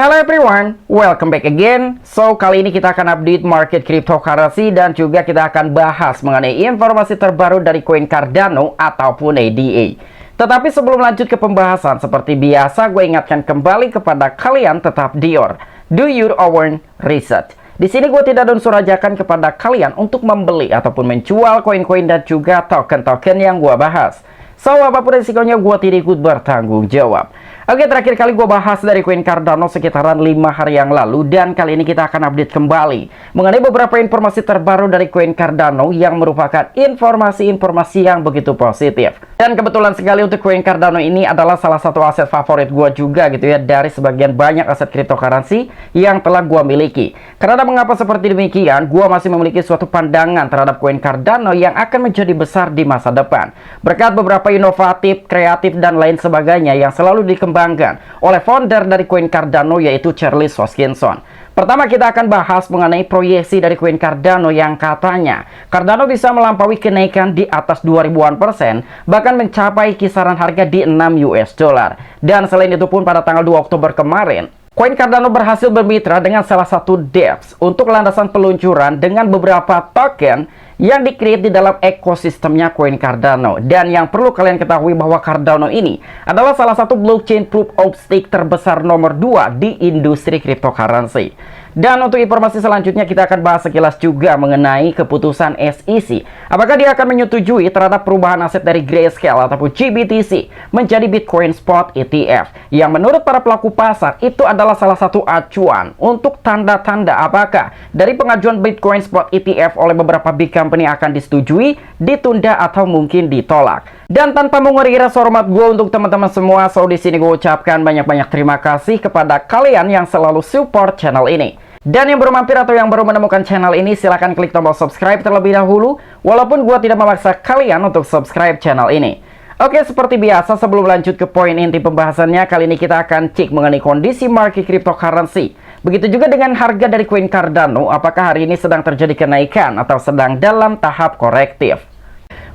Hello everyone, welcome back again. So, kali ini kita akan update market cryptocurrency dan juga kita akan bahas mengenai informasi terbaru dari koin Cardano ataupun ADA. Tetapi sebelum lanjut ke pembahasan, seperti biasa gue ingatkan kembali kepada kalian tetap do your own research. Di sini gue tidak unsur ajakan kepada kalian untuk membeli ataupun menjual koin-koin dan juga token-token yang gue bahas. So, apapun resikonya gue tidak ikut bertanggung jawab. Oke, terakhir kali gue bahas dari koin Cardano sekitaran 5 hari yang lalu. Dan kali ini kita akan update kembali mengenai beberapa informasi terbaru dari koin Cardano yang merupakan informasi-informasi yang begitu positif. Dan kebetulan sekali untuk koin Cardano ini adalah salah satu aset favorit gue juga gitu ya, dari sebagian banyak aset cryptocurrency yang telah gue miliki. Karena mengapa seperti demikian, gue masih memiliki suatu pandangan terhadap koin Cardano yang akan menjadi besar di masa depan. Berkat beberapa inovatif, kreatif, dan lain sebagainya yang selalu dikembangkan oleh founder dari koin Cardano, yaitu Charles Hoskinson. Pertama, kita akan bahas mengenai proyeksi dari koin Cardano yang katanya Cardano bisa melampaui kenaikan di atas 2000-an%, bahkan mencapai kisaran harga di 6 US dollar. Dan selain itu pun pada tanggal 2 Oktober kemarin, koin Cardano berhasil bermitra dengan salah satu DEX untuk landasan peluncuran dengan beberapa token yang di-create di dalam ekosistemnya koin Cardano. Dan yang perlu kalian ketahui bahwa Cardano ini adalah salah satu blockchain proof of stake terbesar nomor 2 di industri cryptocurrency. Dan untuk informasi selanjutnya kita akan bahas sekilas juga mengenai keputusan SEC. Apakah dia akan menyetujui terhadap perubahan aset dari Grayscale ataupun GBTC menjadi Bitcoin Spot ETF, yang menurut para pelaku pasar itu adalah salah satu acuan untuk tanda-tanda apakah dari pengajuan Bitcoin Spot ETF oleh beberapa big company akan disetujui, ditunda, atau mungkin ditolak. Dan tanpa mengurangi rasa hormat gue untuk teman-teman semua, so di sini gue ucapkan banyak-banyak terima kasih kepada kalian yang selalu support channel ini. Dan yang baru mampir atau yang baru menemukan channel ini, silahkan klik tombol subscribe terlebih dahulu, walaupun gue tidak memaksa kalian untuk subscribe channel ini. Oke, seperti biasa sebelum lanjut ke poin inti pembahasannya, kali ini kita akan cek mengenai kondisi market cryptocurrency. Begitu juga dengan harga dari koin Cardano, apakah hari ini sedang terjadi kenaikan atau sedang dalam tahap korektif.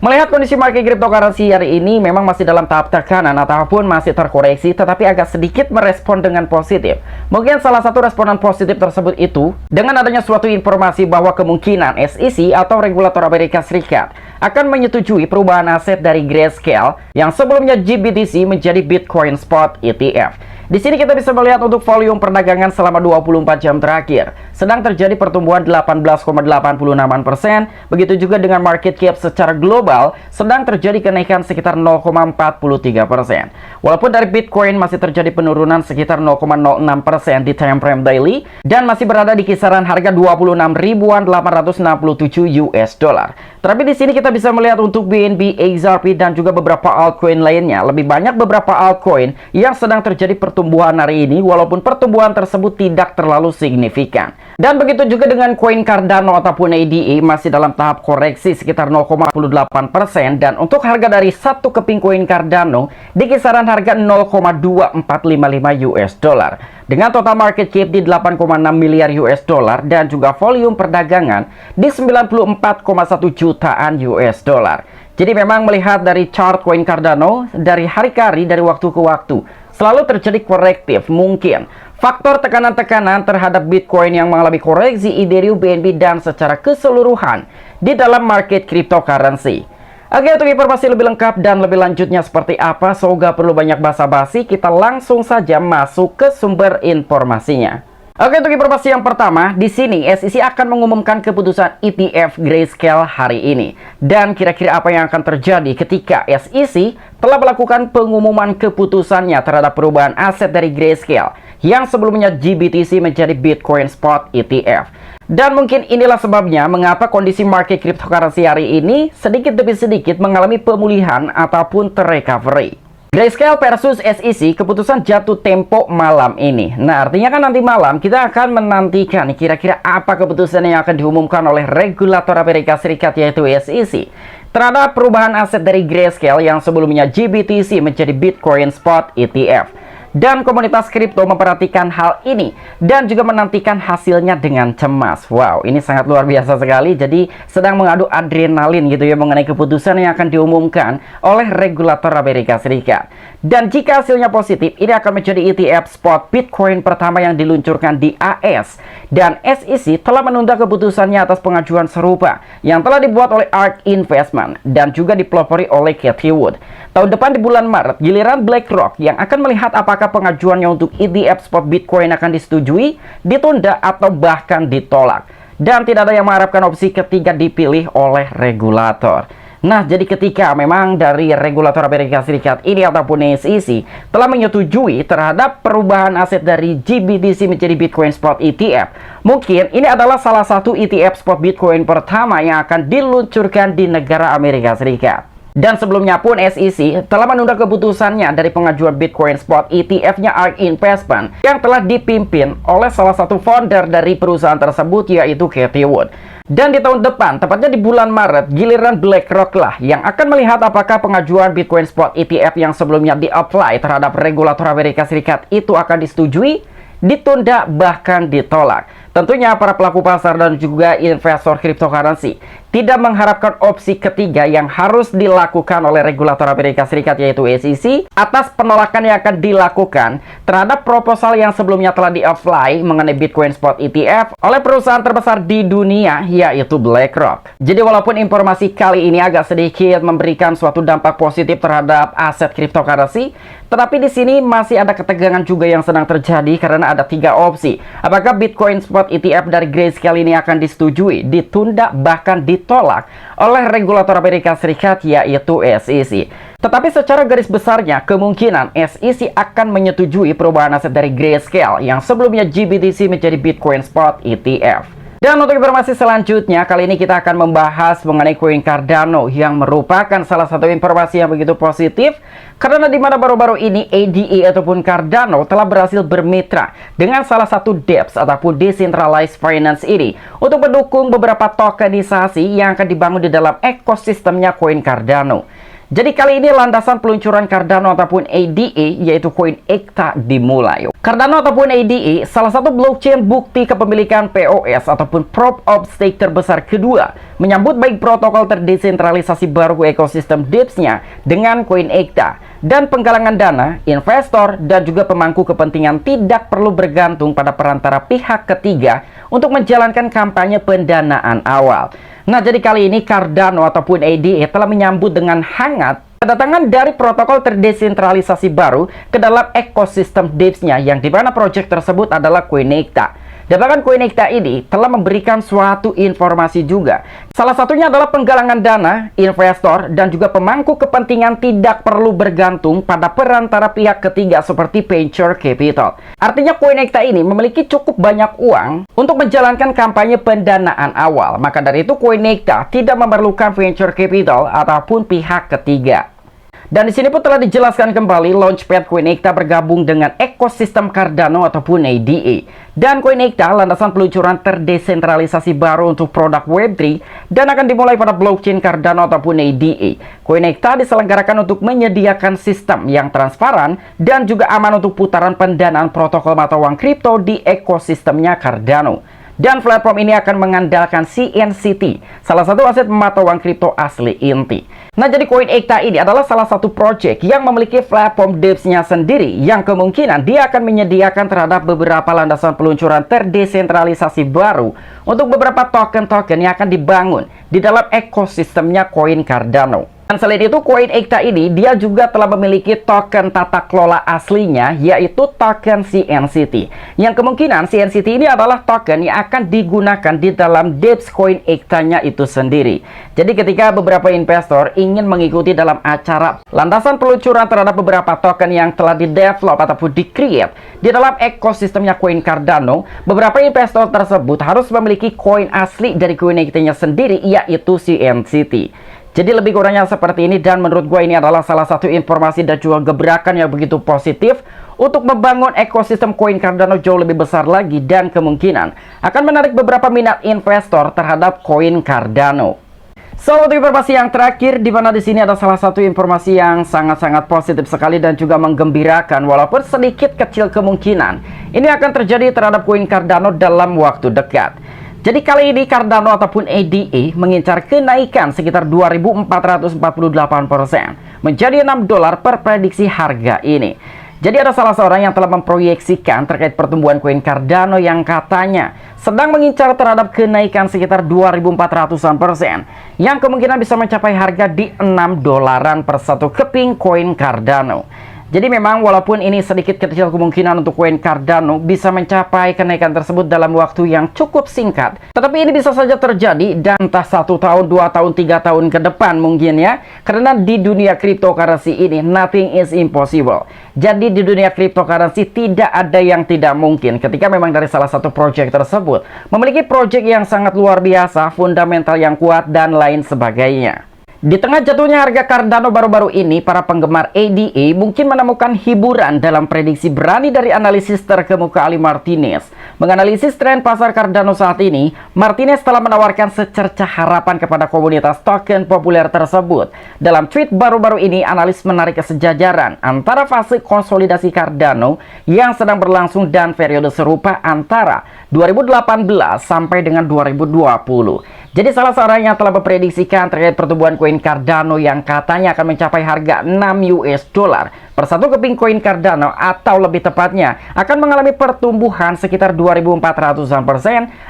Melihat kondisi market cryptocurrency hari ini memang masih dalam tahap tekanan ataupun masih terkoreksi, tetapi agak sedikit merespon dengan positif. Mungkin salah satu responan positif tersebut itu dengan adanya suatu informasi bahwa kemungkinan SEC atau regulator Amerika Serikat akan menyetujui perubahan aset dari Grayscale yang sebelumnya GBTC menjadi Bitcoin Spot ETF. Di sini kita bisa melihat untuk volume perdagangan selama 24 jam terakhir sedang terjadi pertumbuhan 18,86%. Begitu juga dengan market cap secara global sedang terjadi kenaikan sekitar 0,43%. Walaupun dari Bitcoin masih terjadi penurunan sekitar 0,06% di time frame daily dan masih berada di kisaran harga 26.867 US dollar. Tapi di sini kita bisa melihat untuk BNB, XRP, dan juga beberapa altcoin lainnya. Lebih banyak beberapa altcoin yang sedang terjadi pertumbuhan hari ini, walaupun pertumbuhan tersebut tidak terlalu signifikan. Dan begitu juga dengan koin Cardano ataupun ADA masih dalam tahap koreksi sekitar 0,48%, dan untuk harga dari satu keping koin Cardano di kisaran harga 0,2455 US dollar dengan total market cap di 8,6 miliar US dollar dan juga volume perdagangan di 94,1 jutaan US dollar. Jadi memang melihat dari chart koin Cardano dari hari ke hari, dari waktu ke waktu selalu terjadi korektif. Mungkin faktor tekanan-tekanan terhadap Bitcoin yang mengalami koreksi, Ethereum, BNB, dan secara keseluruhan di dalam market cryptocurrency. Oke, untuk informasi lebih lengkap dan lebih lanjutnya seperti apa, so gak perlu banyak basa-basi, kita langsung saja masuk ke sumber informasinya. Oke, untuk informasi yang pertama, di sini SEC akan mengumumkan keputusan ETF Grayscale hari ini. Dan kira-kira apa yang akan terjadi ketika SEC telah melakukan pengumuman keputusannya terhadap perubahan aset dari Grayscale yang sebelumnya GBTC menjadi Bitcoin Spot ETF. Dan mungkin inilah sebabnya mengapa kondisi market cryptocurrency hari ini sedikit demi sedikit mengalami pemulihan ataupun terrecovery. Grayscale versus SEC, keputusan jatuh tempo malam ini. Nah, artinya kan nanti malam kita akan menantikan kira-kira apa keputusan yang akan diumumkan oleh regulator Amerika Serikat, yaitu SEC, terhadap perubahan aset dari Grayscale yang sebelumnya GBTC menjadi Bitcoin Spot ETF. Dan komunitas kripto memperhatikan hal ini dan juga menantikan hasilnya dengan cemas. Wow, ini sangat luar biasa sekali. Jadi sedang mengadu adrenalin gitu ya mengenai keputusan yang akan diumumkan oleh regulator Amerika Serikat. Dan jika hasilnya positif, ini akan menjadi ETF spot Bitcoin pertama yang diluncurkan di AS. Dan SEC telah menunda keputusannya atas pengajuan serupa yang telah dibuat oleh ARK Investment dan juga dipelopori oleh Cathie Wood. Tahun depan di bulan Maret, giliran BlackRock yang akan melihat apakah pengajuannya untuk ETF spot Bitcoin akan disetujui, ditunda atau bahkan ditolak. Dan tidak ada yang mengharapkan opsi ketiga dipilih oleh regulator. Nah, jadi ketika memang dari regulator Amerika Serikat ini ataupun SEC telah menyetujui terhadap perubahan aset dari GBTC menjadi Bitcoin Spot ETF, mungkin ini adalah salah satu ETF Spot Bitcoin pertama yang akan diluncurkan di negara Amerika Serikat. Dan sebelumnya pun SEC telah menunda keputusannya dari pengajuan Bitcoin Spot ETF-nya ARK Investment yang telah dipimpin oleh salah satu founder dari perusahaan tersebut, yaitu Cathie Wood. Dan di tahun depan, tepatnya di bulan Maret, giliran BlackRock lah yang akan melihat apakah pengajuan Bitcoin Spot ETF yang sebelumnya di-apply terhadap regulator Amerika Serikat itu akan disetujui, ditunda, bahkan ditolak. Tentunya para pelaku pasar dan juga investor cryptocurrency tidak mengharapkan opsi ketiga yang harus dilakukan oleh regulator Amerika Serikat, yaitu SEC, atas penolakan yang akan dilakukan terhadap proposal yang sebelumnya telah di-apply mengenai Bitcoin Spot ETF oleh perusahaan terbesar di dunia, yaitu BlackRock. Jadi walaupun informasi kali ini agak sedikit memberikan suatu dampak positif terhadap aset cryptocurrency, tetapi di sini masih ada ketegangan juga yang sedang terjadi karena ada 3 opsi. Apakah Bitcoin Spot ETF dari Grayscale ini akan disetujui, ditunda, bahkan ditolak oleh regulator Amerika Serikat, yaitu SEC. Tetapi secara garis besarnya, kemungkinan SEC akan menyetujui perubahan aset dari Grayscale yang sebelumnya GBTC menjadi Bitcoin Spot ETF. Dan untuk informasi selanjutnya, kali ini kita akan membahas mengenai koin Cardano yang merupakan salah satu informasi yang begitu positif karena di mana baru-baru ini ADA ataupun Cardano telah berhasil bermitra dengan salah satu DEPS ataupun Decentralized Finance ini untuk mendukung beberapa tokenisasi yang akan dibangun di dalam ekosistemnya koin Cardano. Jadi kali ini landasan peluncuran Cardano ataupun ADA yaitu koin ECTA dimulai. Cardano ataupun ADA salah satu blockchain bukti kepemilikan POS ataupun Proof of Stake terbesar kedua, menyambut baik protokol terdesentralisasi baru ekosistem DEPS-nya dengan koin ECTA. Dan penggalangan dana, investor, dan juga pemangku kepentingan tidak perlu bergantung pada perantara pihak ketiga untuk menjalankan kampanye pendanaan awal. Nah, jadi kali ini Cardano ataupun ADA telah menyambut dengan hangat kedatangan dari protokol terdesentralisasi baru ke dalam ekosistem DEPS-nya yang dimana proyek tersebut adalah koin ECTA. Dan bahkan koin ECTA ini telah memberikan suatu informasi juga. Salah satunya adalah penggalangan dana, investor, dan juga pemangku kepentingan tidak perlu bergantung pada perantara pihak ketiga seperti venture capital. Artinya koin ECTA ini memiliki cukup banyak uang untuk menjalankan kampanye pendanaan awal. Maka dari itu koin ECTA tidak memerlukan venture capital ataupun pihak ketiga. Dan di sini pun telah dijelaskan kembali Launchpad koin ECTA bergabung dengan ekosistem Cardano ataupun ADA. Dan koin ECTA landasan peluncuran terdesentralisasi baru untuk produk Web3 dan akan dimulai pada blockchain Cardano ataupun ADA. Koin ECTA diselenggarakan untuk menyediakan sistem yang transparan dan juga aman untuk putaran pendanaan protokol mata uang kripto di ekosistemnya Cardano. Dan platform ini akan mengandalkan CNCT, salah satu aset mata uang kripto asli inti. Nah, jadi koin ECTA ini adalah salah satu project yang memiliki platform DEPS-nya sendiri yang kemungkinan dia akan menyediakan terhadap beberapa landasan peluncuran terdesentralisasi baru untuk beberapa token-token yang akan dibangun di dalam ekosistemnya koin Cardano. Dan selain itu, koin ECTA ini dia juga telah memiliki token tata kelola aslinya, yaitu token CNCT. Yang kemungkinan CNCT ini adalah token yang akan digunakan di dalam DEPS koin ECTA-nya itu sendiri. Jadi ketika beberapa investor ingin mengikuti dalam acara landasan peluncuran terhadap beberapa token yang telah di-develop ataupun di-create di dalam ekosistemnya koin Cardano, beberapa investor tersebut harus memiliki koin asli dari koin ECTA-nya sendiri, yaitu CNCT. Jadi lebih kurangnya seperti ini, dan menurut gue ini adalah salah satu informasi dan juga gebrakan yang begitu positif untuk membangun ekosistem koin Cardano jauh lebih besar lagi dan kemungkinan akan menarik beberapa minat investor terhadap koin Cardano. So, untuk informasi yang terakhir, di mana di sini ada salah satu informasi yang sangat-sangat positif sekali dan juga menggembirakan, walaupun sedikit kecil kemungkinan ini akan terjadi terhadap koin Cardano dalam waktu dekat. Jadi kali ini Cardano ataupun ADA mengincar kenaikan sekitar 2.448% menjadi $6 per prediksi harga ini. Jadi ada salah seorang yang telah memproyeksikan terkait pertumbuhan koin Cardano yang katanya sedang mengincar terhadap kenaikan sekitar 2.400% yang kemungkinan bisa mencapai harga di $6 per satu keping koin Cardano. Jadi memang walaupun ini sedikit kecil kemungkinan untuk koin Cardano bisa mencapai kenaikan tersebut dalam waktu yang cukup singkat, tetapi ini bisa saja terjadi dan entah 1 tahun, 2 tahun, 3 tahun ke depan mungkin ya, karena di dunia cryptocurrency ini nothing is impossible. Jadi di dunia cryptocurrency tidak ada yang tidak mungkin ketika memang dari salah satu project tersebut memiliki project yang sangat luar biasa, fundamental yang kuat dan lain sebagainya. Di tengah jatuhnya harga Cardano baru-baru ini, para penggemar ADA mungkin menemukan hiburan dalam prediksi berani dari analisis terkemuka Ali Martinez. Menganalisis tren pasar Cardano saat ini, Martinez telah menawarkan secercah harapan kepada komunitas token populer tersebut. Dalam tweet baru-baru ini, analis menarik kesejajaran antara fase konsolidasi Cardano yang sedang berlangsung dan periode serupa antara 2018 sampai dengan 2020. Jadi salah seorang yang telah memprediksikan terkait pertumbuhan koin Cardano yang katanya akan mencapai harga $6 per satu keping koin Cardano, atau lebih tepatnya akan mengalami pertumbuhan sekitar 2.400%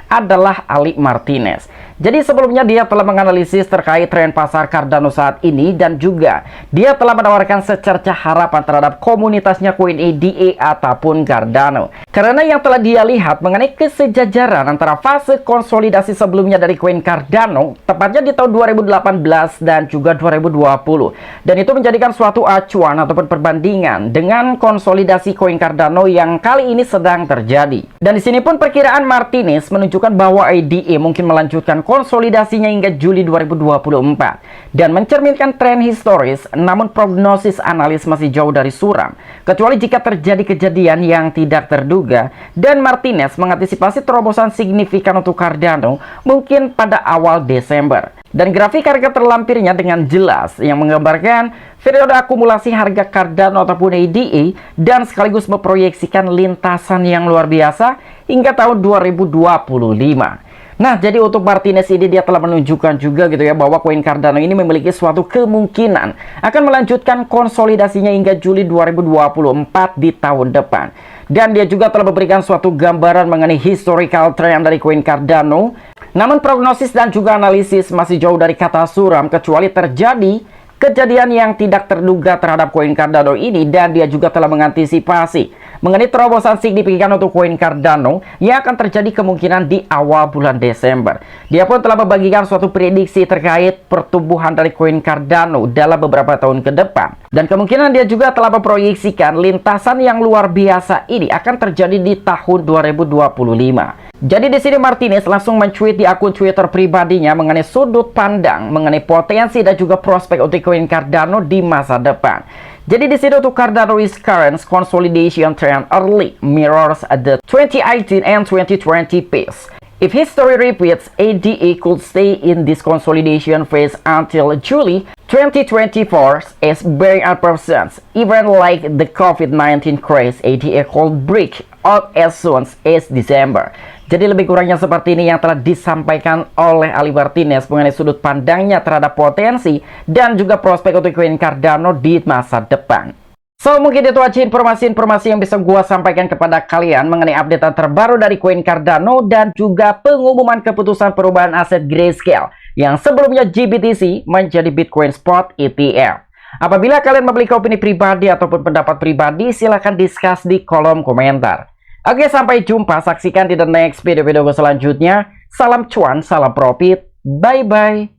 adalah Ali Martinez. Jadi sebelumnya dia telah menganalisis terkait tren pasar Cardano saat ini dan juga dia telah menawarkan secercah harapan terhadap komunitasnya koin ADA ataupun Cardano. Karena yang telah dia lihat mengenai kesejajaran antara fase konsolidasi sebelumnya dari koin Cardano, tepatnya di tahun 2018 dan juga 2020. Dan itu menjadikan suatu acuan ataupun perbandingan dengan konsolidasi koin Cardano yang kali ini sedang terjadi. Dan di sini pun perkiraan Martinez menunjukkan bahwa ADA mungkin melanjutkan konsolidasinya hingga Juli 2024 dan mencerminkan tren historis, namun prognosis analis masih jauh dari suram kecuali jika terjadi kejadian yang tidak terduga. Dan Martinez mengantisipasi terobosan signifikan untuk Cardano mungkin pada awal Desember. Dan grafik harga terlampirnya dengan jelas yang menggambarkan periode akumulasi harga Cardano ataupun ADA dan sekaligus memproyeksikan lintasan yang luar biasa hingga tahun 2025. Nah, jadi untuk Martinez ini dia telah menunjukkan juga gitu ya bahwa koin Cardano ini memiliki suatu kemungkinan akan melanjutkan konsolidasinya hingga Juli 2024 di tahun depan. Dan dia juga telah memberikan suatu gambaran mengenai historical trend dari koin Cardano. Namun prognosis dan juga analisis masih jauh dari kata suram kecuali terjadi kejadian yang tidak terduga terhadap koin Cardano ini. Dan dia juga telah mengantisipasi mengenai terobosan signifikan untuk koin Cardano yang akan terjadi kemungkinan di awal bulan Desember. Dia pun telah membagikan suatu prediksi terkait pertumbuhan dari koin Cardano dalam beberapa tahun ke depan. Dan kemungkinan dia juga telah memproyeksikan lintasan yang luar biasa ini akan terjadi di tahun 2025. Jadi di sini Martinez langsung mencuit di akun Twitter pribadinya mengenai sudut pandang, mengenai potensi dan juga prospek untuk koin Cardano di masa depan. Jadi di sini untuk Cardano's current consolidation trend early mirrors the 2018 and 2020 pace. If history repeats, ADA could stay in this consolidation phase until July 2024 as bearing percents. Even like the COVID-19 craze, ADA could break out as soon as December. Jadi lebih kurangnya seperti ini yang telah disampaikan oleh Ali Martinez mengenai sudut pandangnya terhadap potensi dan juga prospek untuk koin Cardano di masa depan. So, mungkin itu aja informasi-informasi yang bisa gua sampaikan kepada kalian mengenai update terbaru dari koin Cardano dan juga pengumuman keputusan perubahan aset Grayscale yang sebelumnya GBTC menjadi Bitcoin Spot ETF. Apabila kalian memiliki opini pribadi ataupun pendapat pribadi, silahkan discuss di kolom komentar. Oke, sampai jumpa. Saksikan di the next video-video selanjutnya. Salam cuan, salam profit. Bye-bye.